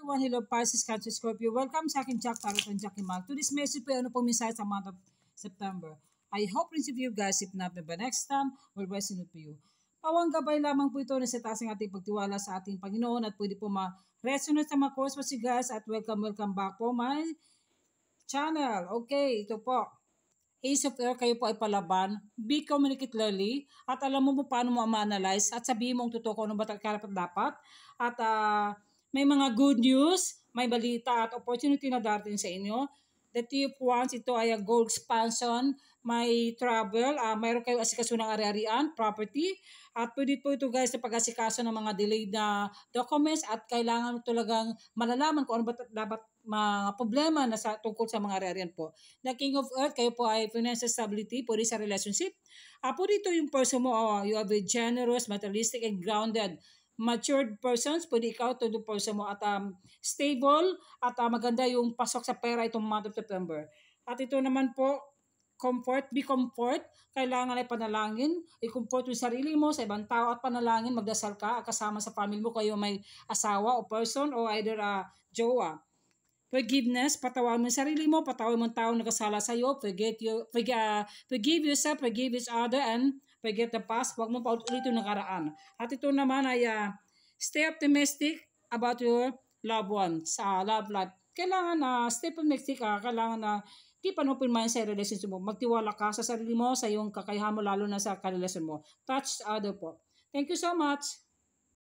everyone. Hello, Pisces, Cancer, Scorpio. Welcome sa aking Jack Tarot and Jackie Mag. To this message po, ano pong mensahe sa month of September. I hope rin you guys, if not, by next time, will resonate for you. Pawang gabay lamang po ito na sa taas ng ating pagtiwala sa ating Panginoon at pwede po ma-resonate sa mga course po si guys at welcome back po my channel. Okay, ito po. Ace of Air, kayo po ay palaban. Be communicate clearly at alam mo po paano mo ma-analyze at sabihin mo ang totoo kung ano ba karapat dapat. At may mga good news, may balita at opportunity na darating sa inyo. The tip once, ito ay a goal expansion, may travel, mayroon kayo asikaso ng ari-arian, property, at pwede po ito guys sa pag-asikaso ng mga delayed na documents at kailangan talagang malalaman kung ano ba dapat mga problema na tungkol sa mga ari-arian po. The King of Earth, kayo po ay financial stability, pwede sa relationship. Pwede ito yung person mo, you are very generous, materialistic, and grounded. Matured persons, pwede ikaw to the person mo at stable at maganda yung pasok sa pera itong month of September. At ito naman po, comfort, be comfort, kailangan ay panalangin, i-comfort yung sarili mo sa ibang tao at panalangin, magdasal ka kasama sa family mo kayo may asawa o person o either jowa. Forgiveness, patawan mo yung sarili mo, patawan mo yung taong nagkasala sa iyo, forgive yourself, forgive each other, and forget the past. Huwag mo paulit-ulit yung nakaraan. At ito naman ay stay optimistic about your loved ones, sa love life. Kailangan stay optimistic, kailangan keep an open mind sa relationship mo. Magtiwala ka sa sarili mo, sa iyong kakayahan mo, lalo na sa karelasyon mo. Touch other po. Thank you so much.